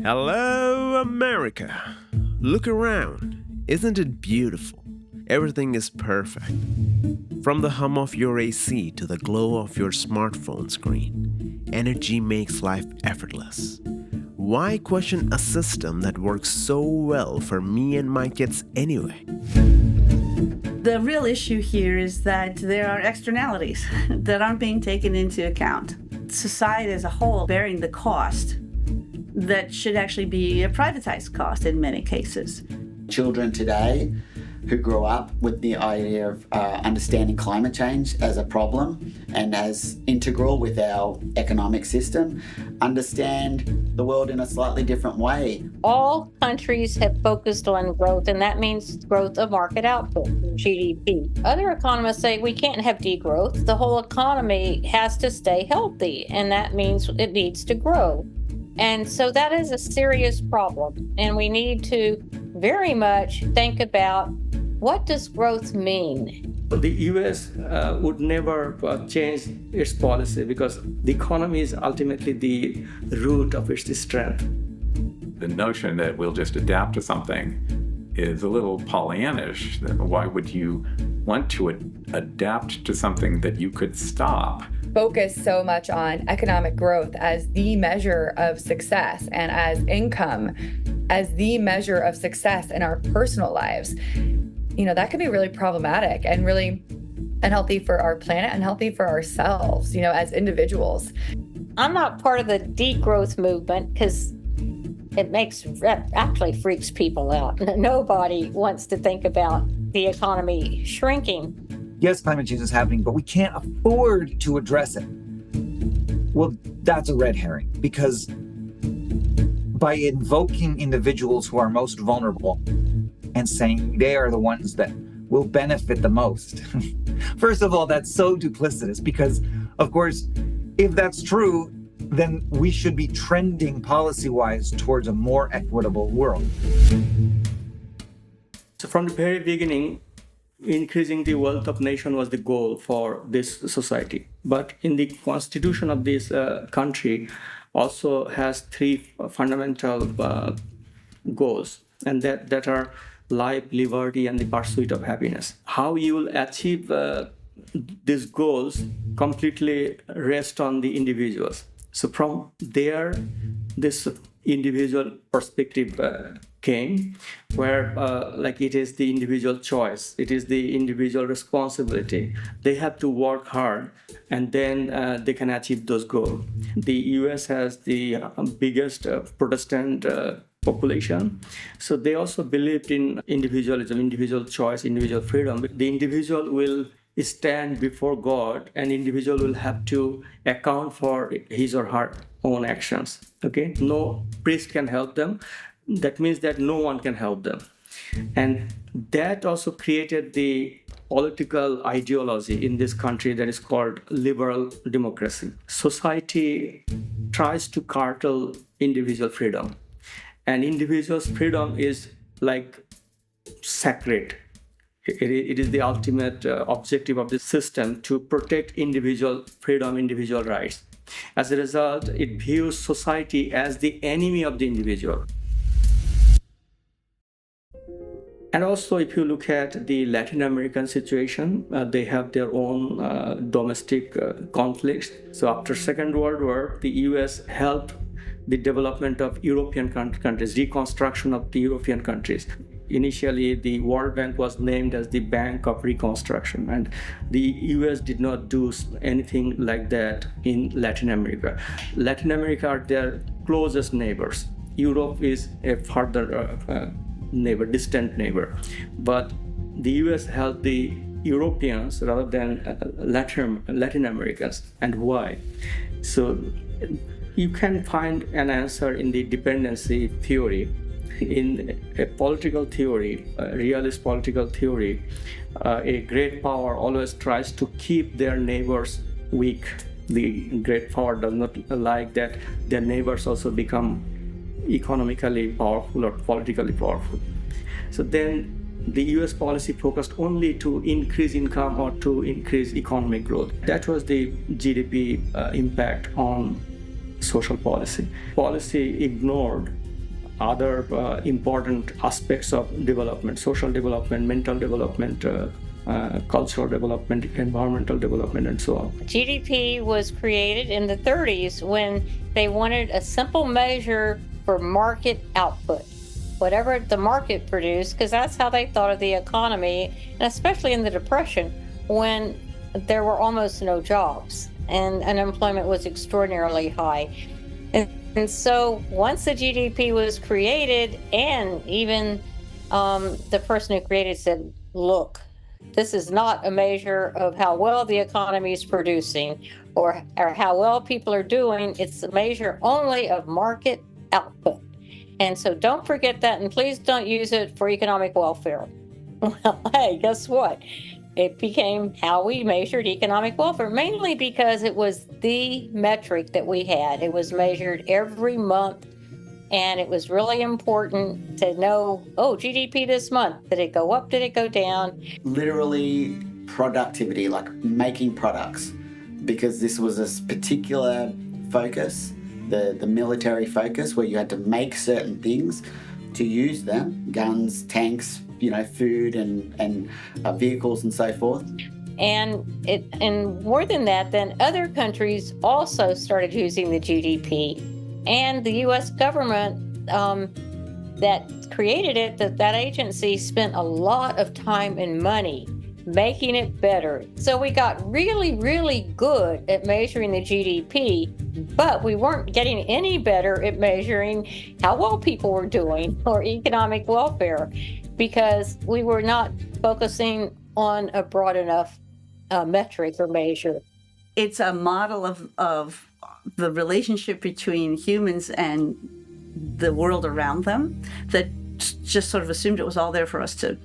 Hello, America. Look around. Isn't it beautiful? Everything is perfect. From the hum of your AC to the glow of your smartphone screen, energy makes life effortless. Why question a system that works so well for me and my kids anyway? The real issue here is that there are externalities that aren't being taken into account. Society as a whole bearing the cost that should actually be a privatized cost in many cases. Children today who grow up with the idea of understanding climate change as a problem and as integral with our economic system understand the world in a slightly different way. All countries have focused on growth, and that means growth of market output, GDP. Other economists say we can't have degrowth. The whole economy has to stay healthy, and that means it needs to grow. And so that is a serious problem, and we need to very much think about what does growth mean? The US would never change its policy because the economy is ultimately the root of its strength. The notion that we'll just adapt to something is a little Pollyannish. Why would you want to adapt to something that you could stop? Focus so much on economic growth as the measure of success and as income as the measure of success in our personal lives, that can be really problematic and really unhealthy for our planet, unhealthy for ourselves, as individuals. I'm not part of the degrowth movement because it actually freaks people out. Nobody wants to think about the economy shrinking. Yes, climate change is happening, but we can't afford to address it. Well, that's a red herring, because by invoking individuals who are most vulnerable and saying they are the ones that will benefit the most, first of all, that's so duplicitous because, of course, if that's true, then we should be trending policy-wise towards a more equitable world. So from the very beginning, increasing the wealth of nation was the goal for this society. But in the constitution of this country also has three fundamental goals, and that are life, liberty, and the pursuit of happiness. How you will achieve these goals completely rest on the individuals. So from there, this individual perspective came, where it is the individual choice, it is the individual responsibility. They have to work hard, and then they can achieve those goals. The US has the biggest Protestant population, so they also believed in individualism, individual choice, individual freedom. The individual will stand before God, and individual will have to account for his or her own actions. Okay, no priest can help them. That means that no one can help them. And that also created the political ideology in this country that is called liberal democracy. Society tries to curtail individual freedom. And individual's freedom is like sacred. It is the ultimate objective of the system to protect individual freedom, individual rights. As a result, it views society as the enemy of the individual. And also, if you look at the Latin American situation, they have their own domestic conflicts. So after Second World War, the US helped the development of European countries, reconstruction of the European countries. Initially, the World Bank was named as the Bank of Reconstruction, and the US did not do anything like that in Latin America. Latin America are their closest neighbors. Europe is a further neighbor, distant neighbor. But the US helped the Europeans rather than Latin Americans. And why? So you can find an answer in the dependency theory. In a political theory, a realist political theory, a great power always tries to keep their neighbors weak. The great power does not like that their neighbors also become economically powerful or politically powerful. So then the US policy focused only to increase income or to increase economic growth. That was the GDP impact on social policy. Policy ignored other important aspects of development, social development, mental development, cultural development, environmental development, and so on. GDP was created in the 30s when they wanted a simple measure for market output. Whatever the market produced, because that's how they thought of the economy, and especially in the Depression when there were almost no jobs and unemployment was extraordinarily high. And so once the GDP was created, and even the person who created said, look, this is not a measure of how well the economy is producing or how well people are doing. It's a measure only of market output. And so don't forget that, and please don't use it for economic welfare. Well, hey, guess what? It became how we measured economic welfare, mainly because it was the metric that we had. It was measured every month, and it was really important to know, oh, GDP this month, did it go up, did it go down? Literally productivity, like making products, because this was a particular focus, the military focus, where you had to make certain things to use them, guns, tanks, food and vehicles and so forth. And more than that, then other countries also started using the GDP. And the U.S. government that created it, that agency spent a lot of time and money making it better. So we got really, really good at measuring the GDP, but we weren't getting any better at measuring how well people were doing or economic welfare, because we were not focusing on a broad enough metric or measure. It's a model of the relationship between humans and the world around them that just sort of assumed it was all there for us to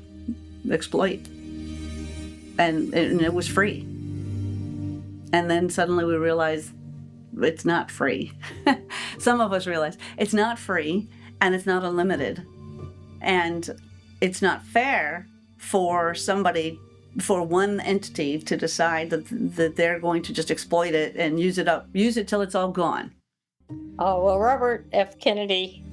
exploit. And it was free. And then suddenly we realized it's not free. Some of us realized it's not free and it's not unlimited. And it's not fair for one entity to decide that they're going to just exploit it and use it till it's all gone. Oh, well, Robert F. Kennedy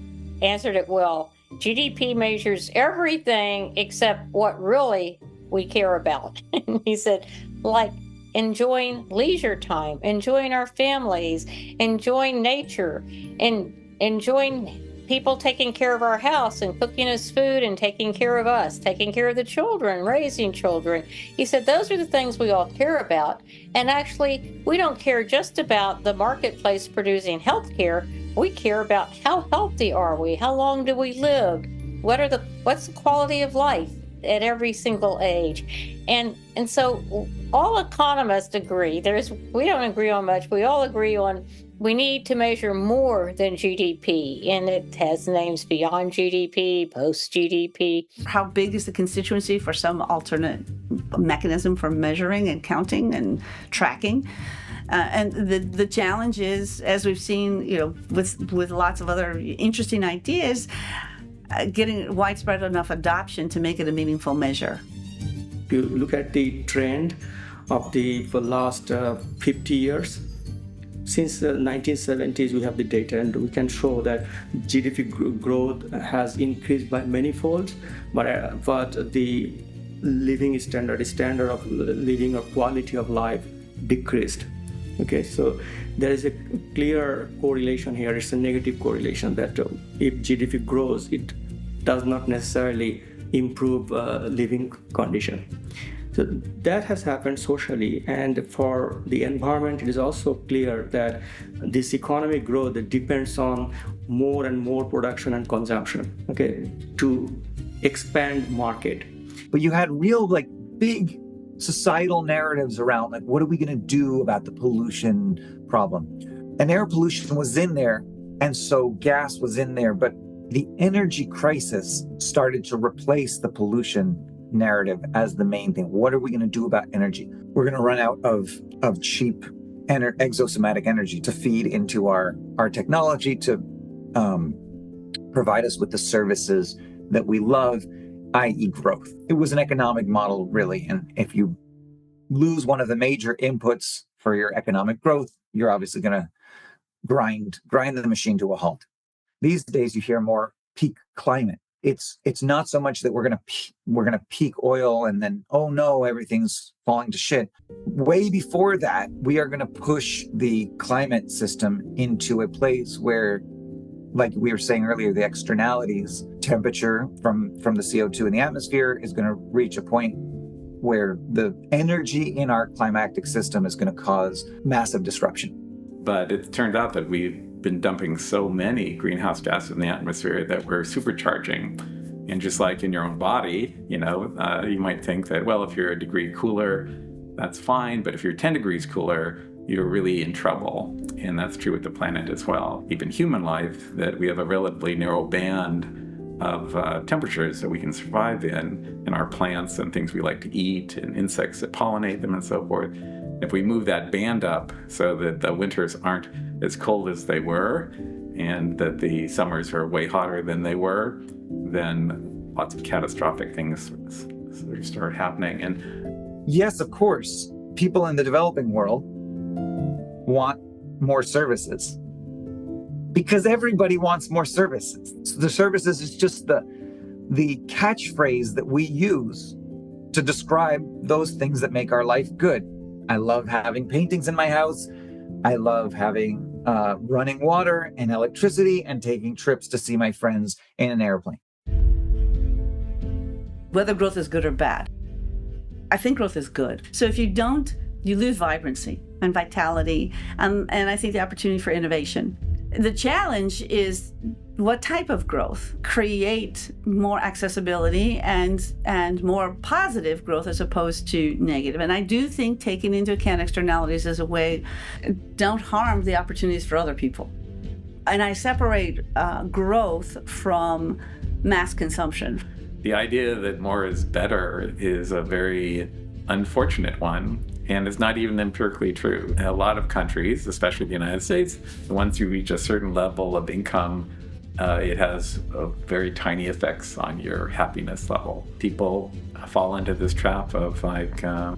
answered it well. GDP measures everything except what really we care about. He said, like enjoying leisure time, enjoying our families, enjoying nature, and enjoying people taking care of our house and cooking us food and taking care of us, taking care of the children, raising children. He said those are the things we all care about. And actually, we don't care just about the marketplace producing health care. We care about how healthy are we? How long do we live? What's the quality of life at every single age? And so all economists agree. We don't agree on much. We all agree on we need to measure more than GDP, and it has names beyond GDP, post-GDP. How big is the constituency for some alternate mechanism for measuring and counting and tracking? And the challenge is, as we've seen, with lots of other interesting ideas, getting widespread enough adoption to make it a meaningful measure. If you look at the trend of the last 50 years, since the 1970s, we have the data, and we can show that GDP growth has increased by many folds, but the living standard of living or quality of life decreased. Okay, so there is a clear correlation here. It's a negative correlation that if GDP grows, it does not necessarily improve living condition. So that has happened socially, and for the environment, it is also clear that this economic growth depends on more and more production and consumption, okay, to expand market. But you had real, big societal narratives around, what are we going to do about the pollution problem? And air pollution was in there, and so gas was in there, but the energy crisis started to replace the pollution narrative as the main thing. What are we going to do about energy? We're going to run out of cheap exosomatic energy to feed into our technology to provide us with the services that we love, i.e. growth. It was an economic model, really. And if you lose one of the major inputs for your economic growth, you're obviously going to grind the machine to a halt. These days, you hear more peak climate. It's not so much that we're gonna peak oil and then, oh no, everything's falling to shit. Way before that, we are gonna push the climate system into a place where, like we were saying earlier, the externalities, temperature from the CO2 in the atmosphere is gonna reach a point where the energy in our climactic system is gonna cause massive disruption. But it turned out that we've been dumping so many greenhouse gases in the atmosphere that we're supercharging. And just like in your own body, you might think that, well, if you're a degree cooler, that's fine. But if you're 10 degrees cooler, you're really in trouble. And that's true with the planet as well. Even human life, that we have a relatively narrow band of temperatures that we can survive in our plants and things we like to eat and insects that pollinate them and so forth. If we move that band up so that the winters aren't as cold as they were and that the summers are way hotter than they were, then lots of catastrophic things start happening. And yes, of course, people in the developing world want more services because everybody wants more services. So the services is just the catchphrase that we use to describe those things that make our life good. I love having paintings in my house. I love having running water and electricity and taking trips to see my friends in an airplane. Whether growth is good or bad, I think growth is good. So if you don't, you lose vibrancy and vitality, and I think the opportunity for innovation. The challenge is what type of growth create more accessibility and more positive growth as opposed to negative. And I do think taking into account externalities as a way, don't harm the opportunities for other people. And I separate growth from mass consumption. The idea that more is better is a very unfortunate one, and it's not even empirically true. In a lot of countries, especially the United States, once you reach a certain level of income, it has very tiny effects on your happiness level. People fall into this trap of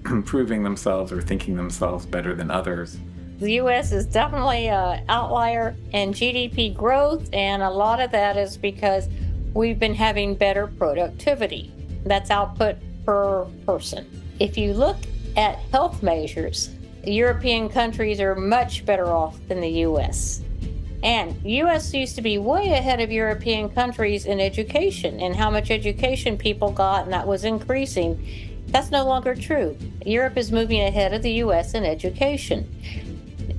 improving themselves or thinking themselves better than others. The U.S. is definitely an outlier in GDP growth, and a lot of that is because we've been having better productivity. That's output per person. If you look at health measures, European countries are much better off than the U.S. And U.S. used to be way ahead of European countries in education and how much education people got, and that was increasing. That's no longer true. Europe is moving ahead of the U.S. in education.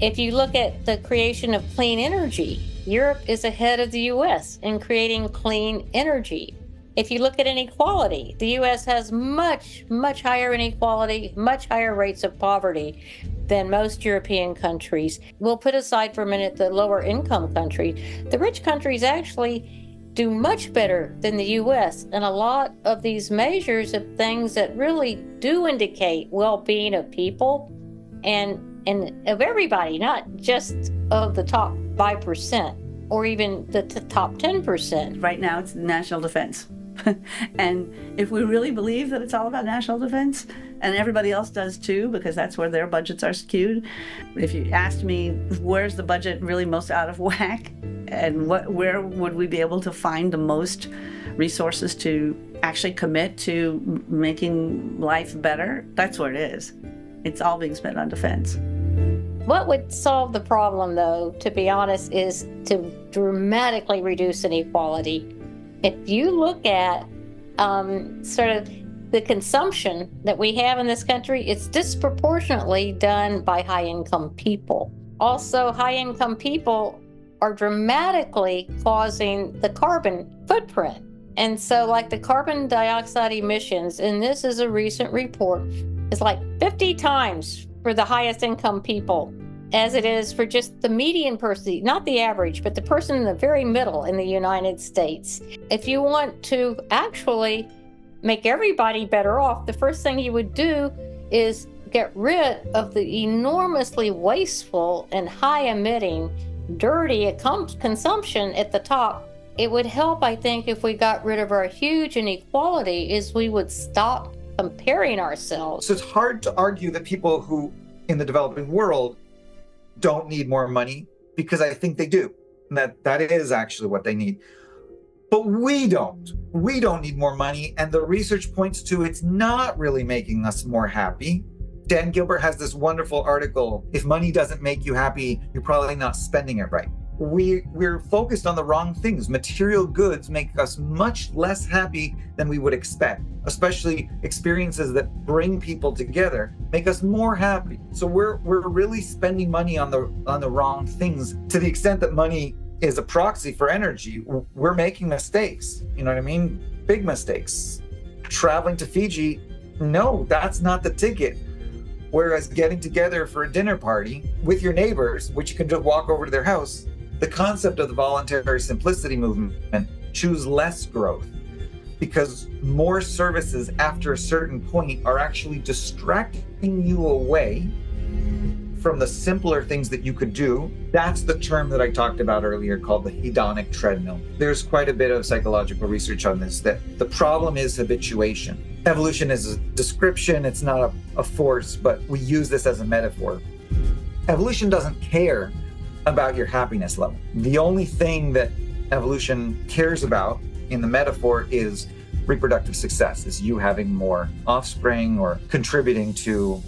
If you look at the creation of clean energy, Europe is ahead of the U.S. in creating clean energy. If you look at inequality, the U.S. has much, much higher inequality, much higher rates of poverty than most European countries. We'll put aside for a minute the lower income countries. The rich countries actually do much better than the U.S. And a lot of these measures of things that really do indicate well-being of people and of everybody, not just of the top 5% or even the top 10%. Right now, it's national defense. And if we really believe that it's all about national defense, and everybody else does too, because that's where their budgets are skewed. If you asked me, where's the budget really most out of whack, and where would we be able to find the most resources to actually commit to making life better, that's where it is. It's all being spent on defense. What would solve the problem, though, to be honest, is to dramatically reduce inequality. If you look at sort of the consumption that we have in this country, it's disproportionately done by high-income people. Also, high-income people are dramatically causing the carbon footprint. And so, like the carbon dioxide emissions, and this is a recent report, is like 50 times for the highest income people as it is for just the median person, not the average, but the person in the very middle in the United States. If you want to actually make everybody better off, the first thing you would do is get rid of the enormously wasteful and high-emitting, dirty consumption at the top. It would help, I think, if we got rid of our huge inequality, is we would stop comparing ourselves. So it's hard to argue that people who in the developing world don't need more money, because I think they do. And that is actually what they need. But we don't. We don't need more money. And the research points to it's not really making us more happy. Dan Gilbert has this wonderful article. If money doesn't make you happy, you're probably not spending it right. We're focused on the wrong things. Material goods make us much less happy than we would expect, especially experiences that bring people together make us more happy. So we're really spending money on the wrong things. To the extent that money is a proxy for energy, we're making mistakes. You know what I mean? Big mistakes. Traveling to Fiji, no, that's not the ticket. Whereas getting together for a dinner party with your neighbors, which you can just walk over to their house, the concept of the voluntary simplicity movement, choose less growth, because more services after a certain point are actually distracting you away from the simpler things that you could do. That's the term that I talked about earlier called the hedonic treadmill. There's quite a bit of psychological research on this, that the problem is habituation. Evolution is a description, it's not a force, but we use this as a metaphor. Evolution doesn't care about your happiness level. The only thing that evolution cares about in the metaphor is reproductive success, is you having more offspring or contributing to,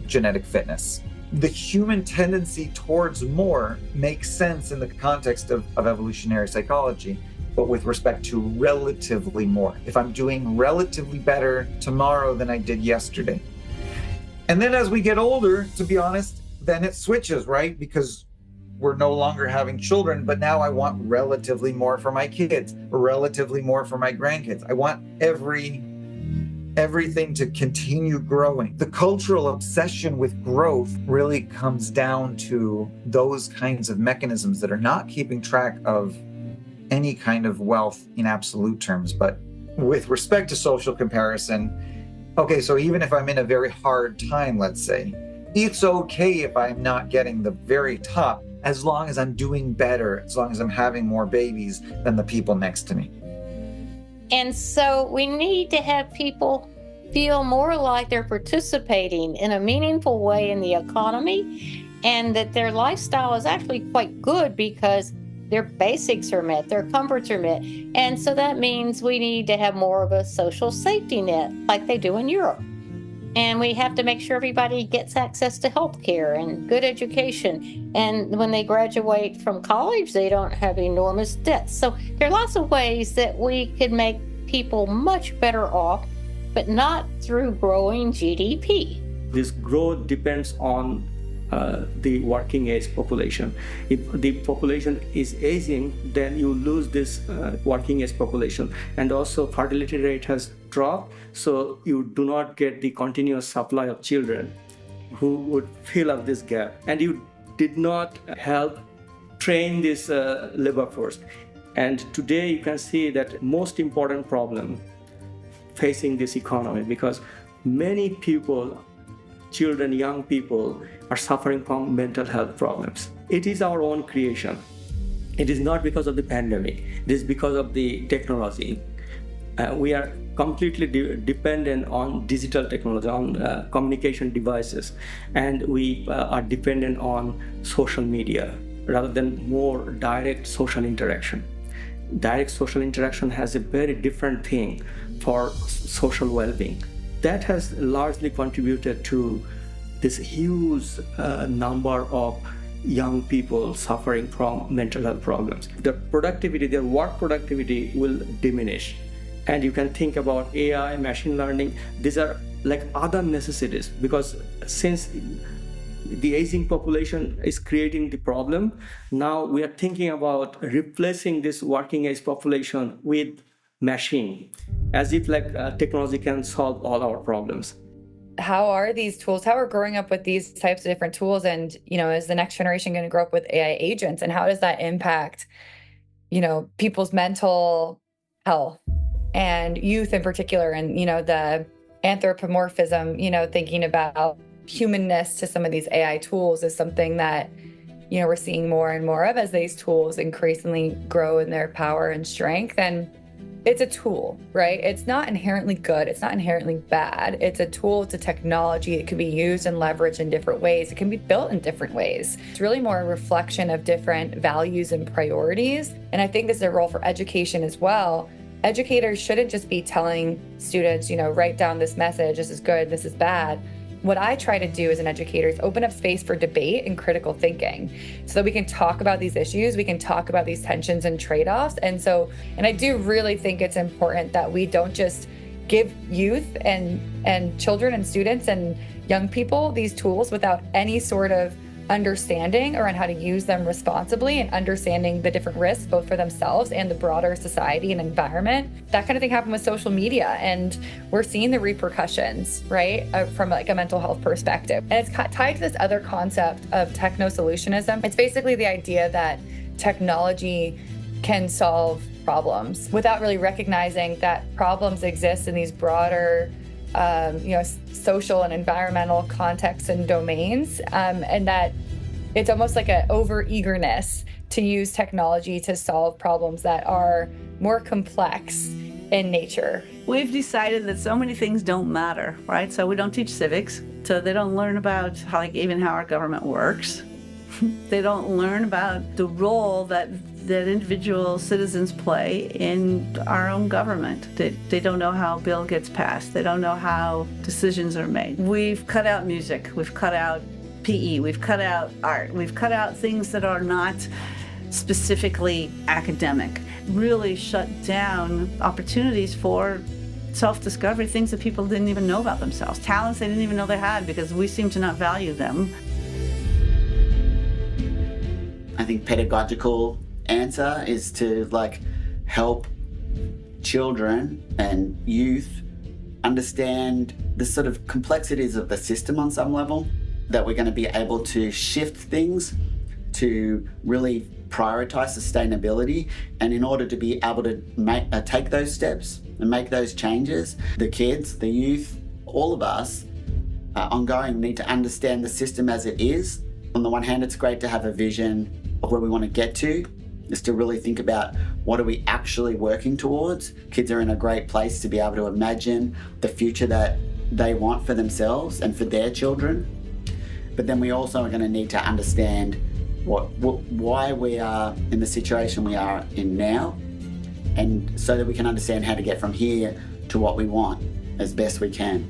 genetic fitness. The human tendency towards more makes sense in the context of evolutionary psychology, but with respect to relatively more. If I'm doing relatively better tomorrow than I did yesterday. And then as we get older, to be honest, then it switches, right? Because we're no longer having children, but now I want relatively more for my kids, relatively more for my grandkids. I want everything to continue growing. The cultural obsession with growth really comes down to those kinds of mechanisms that are not keeping track of any kind of wealth in absolute terms. But with respect to social comparison, okay, so even if I'm in a very hard time, let's say, it's okay if I'm not getting the very top, as long as I'm doing better, as long as I'm having more babies than the people next to me. And so we need to have people feel more like they're participating in a meaningful way in the economy, and that their lifestyle is actually quite good because their basics are met, their comforts are met. And so that means we need to have more of a social safety net like they do in Europe. And we have to make sure everybody gets access to health care and good education. And when they graduate from college, they don't have enormous debts. So there are lots of ways that we could make people much better off, but not through growing GDP. This growth depends on the working age population. If the population is aging, then you lose this working age population. And also fertility rate has dropped, so you do not get the continuous supply of children who would fill up this gap. And you did not help train this labor force. And today you can see that most important problem facing this economy, because many people, children, young people, are suffering from mental health problems. It is our own creation. It is not because of the pandemic. It is because of the technology. We are completely dependent on digital technology, on communication devices, and we are dependent on social media rather than more direct social interaction. Direct social interaction has a very different thing for social well-being. That has largely contributed to this huge number of young people suffering from mental health problems. Their productivity, their work productivity will diminish. And you can think about AI, machine learning. These are like other necessities, because since the aging population is creating the problem, now we are thinking about replacing this working age population with machine, as if technology can solve all our problems. How are these tools, how are growing up with these types of different tools, and is the next generation going to grow up with AI agents, and how does that impact people's mental health and youth in particular, and the anthropomorphism, thinking about humanness to some of these AI tools is something that we're seeing more and more of as these tools increasingly grow in their power and strength. And it's a tool, right? It's not inherently good. It's not inherently bad. It's a tool. It's a technology. It can be used and leveraged in different ways. It can be built in different ways. It's really more a reflection of different values and priorities. And I think this is a role for education as well. Educators shouldn't just be telling students, write down this message. This is good. This is bad. What I try to do as an educator is open up space for debate and critical thinking so that we can talk about these issues, we can talk about these tensions and trade-offs. And I do really think it's important that we don't just give youth and children and students and young people these tools without any sort of understanding around how to use them responsibly and understanding the different risks, both for themselves and the broader society and environment. That kind of thing happened with social media, and we're seeing the repercussions, right, from like a mental health perspective. And it's tied to this other concept of techno-solutionism. It's basically the idea that technology can solve problems without really recognizing that problems exist in these broader social and environmental contexts and domains, and that it's almost like an over-eagerness to use technology to solve problems that are more complex in nature. We've decided that so many things don't matter, right? So we don't teach civics, so they don't learn about how our government works. They don't learn about the role that individual citizens play in our own government. They don't know how a bill gets passed. They don't know how decisions are made. We've cut out music. We've cut out PE. We've cut out art. We've cut out things that are not specifically academic. Really shut down opportunities for self-discovery, things that people didn't even know about themselves, talents they didn't even know they had because we seem to not value them. I think pedagogical answer is to help children and youth understand the sort of complexities of the system on some level, that we're going to be able to shift things to really prioritize sustainability. And in order to be able to take those steps and make those changes, the kids, the youth, all of us ongoing need to understand the system as it is. On the one hand, it's great to have a vision of where we want to get to, is to really think about what are we actually working towards. Kids are in a great place to be able to imagine the future that they want for themselves and for their children. But then we also are going to need to understand why we are in the situation we are in now, and so that we can understand how to get from here to what we want as best we can.